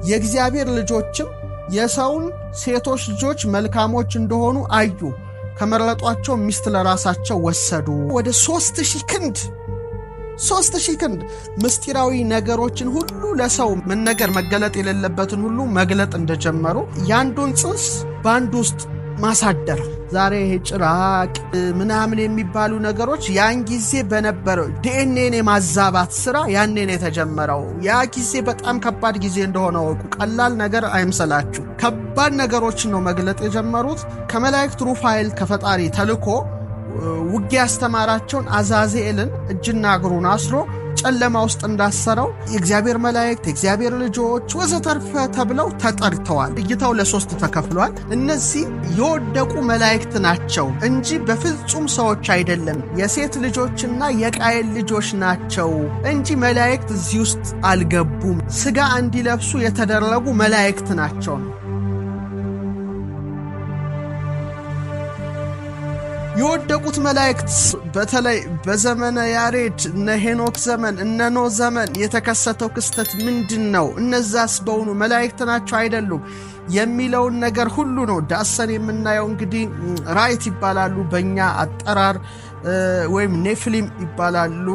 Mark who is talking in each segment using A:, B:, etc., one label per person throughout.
A: የእግዚአብሔር ልጆችም የሰውን ሴቶች ልጆች መልካሞች እንደሆኑ አዩ፣ ከመረጧቸው ሚስት ለራሳቸው ወሰዱ። ወደ 3000 ክንድ ምስጢራዊ ነገሮችን ሁሉ ለሰው መነገር መገለጥ የሌለበትን ሁሉ መግለጥ እንደጀመሩ ያንዱን ጽንስ ባንዱ ውስጥ ማሳደር። ዛሬ ጭራቅ ምናምን የሚባሉ ነገሮች ያን ጊዜ በነበረው ዲኤንኤን የማዛባት ስራ ያኔ ነው የተጀመረው። ያ ጊዜ በጣም ከባድ ጊዜ እንደሆነ ወቁ። ቀላል ነገር አይምሰላችሁ። ከባድ ነገሮችን ነው መግለጥ የጀመሩት። ከመላእክት ሩፋኤል ከፈጣሪ ተልኮ ውጊያ ያስተማራቸውን አዛዜልን እጅና እግሩን አስሮ ጨለማ ውስጥ እንዳሰረው የእግዚአብሔር መላእክት የእግዚአብሔር ልጆች ወዘተርፈ ተብለው ተጠርተዋል። እይታው ለ3 ተከፍሏል። እነዚህ የወደቁ መላእክት ናቸው እንጂ በፍጹም ሰዎች አይደለም። የሴት ልጆችና የቃየል ልጆች ናቸው እንጂ መላእክት እዚህ ውስጥ አልገቡም። ስጋ እንዲለብሱ የተደረጉ መላእክት ናቸው። የወደቁት መላእክት በተለይ በዘመነ ያሬድ እነ ሄኖክ ዘመን እነ ኖህ ዘመን የተከሰተው ክስተት ምንድነው? እነዛስ በእውኑ መላእክት ናቸው አይደሉም የሚለውን ነገር ሁሉ ነው ዳሰን የምናየው። እንግዲህ ራይት ይባላሉ በእኛ አጠራር ወይም ኔፍሊም ይባላሉ።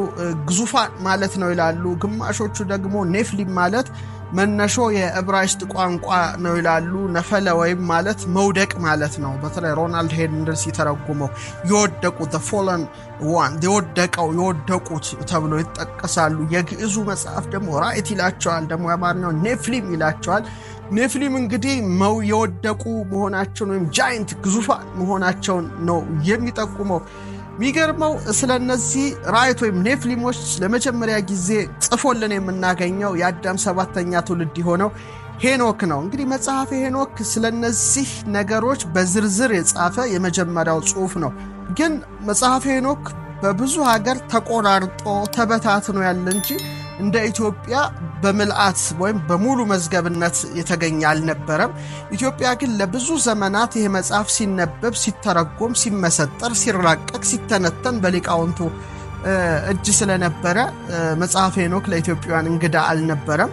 A: ግዙፋን ማለት ነው ይላሉ። ግማሾቹ ደግሞ ኔፍሊም ማለት መነሾ የዕብራይስጥ ቋንቋ ነው ይላሉ። ነፈለ ወይም ማለት መውደቅ ማለት ነው። በተለይ ሮናልድ ሄንደር ሲተረጉመው የወደቁት the fallen one የወደቁት ተብሎ ይጠቀሳሉ። የግዕዙ መጽሐፍ ደግሞ ራይት ይላቸዋል፣ ደግሞ የአማርኛው ኔፍሊም ይላቸዋል። ኔፍሊም እንግዲህ የወደቁ መሆናቸውን ወይም ጃይንት ግዙፋን መሆናቸውን ነው የሚጠቁመው። ሚገርመው ስለነዚህ ራይት ወይም ኔፍሊሞች ለመጀመሪያ ጊዜ ጽፎልን የምናገኘው የአዳም 7ኛ ትውልድ የሆነው ሄኖክ ነው። እንግዲህ መጽሐፈ ሄኖክ ስለነዚህ ነገሮች በዝርዝር የጻፈ የመጀመሪያው ጽሑፍ ነው። ግን መጽሐፈ ሄኖክ በብዙ ሀገር ተቆራርጦ ተበታትኖ ያለ እንጂ እንደ ኢትዮጵያ በምልአት ወይም በሙሉ መዝገብነት የተገኘ አልነበረም። ኢትዮጵያ ግን ለብዙ ዘመናት ይሄ መጽሐፍ ሲነበብ፣ ሲተረጎም፣ ሲመሰጠር፣ ሲራቀቅ፣ ሲተነተን በሊቃውንቱ እጅ ስለነበረ መጽሐፈ ሄኖክ ለኢትዮጵያውያን እንግዳ አልነበረም።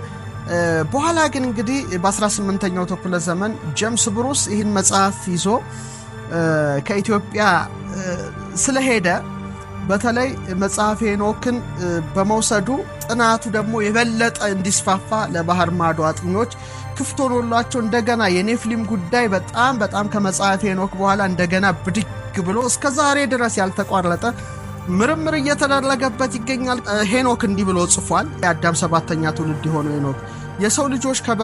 A: በኋላ ግን እንግዲህ በ18ኛው ክፍለ ዘመን ጄምስ ብሩስ ይህን መጽሐፍ ይዞ ከኢትዮጵያ ስለሄደ በተለይ መጽሐፈ ሄኖክን በመውሰዱ ጥናቱ ደግሞ የበለጠ እንዲስፋፋ ለባህር ማዶ አጥኞች ክፍት ሆኖላቸው እንደገና የኔፍሊም ጉዳይ በጣም ከመጽሐፈ ሄኖክ በኋላ እንደገና ብድግ ብሎ እስከ ዛሬ ድረስ ያልተቋረጠ ምርምር እየተደረገበት ይገኛል። ሄኖክ እንዲህ ብሎ ጽፏል። የአዳም 7ኛ ትውልድ የሆነው ሄኖክ የሰው ልጆች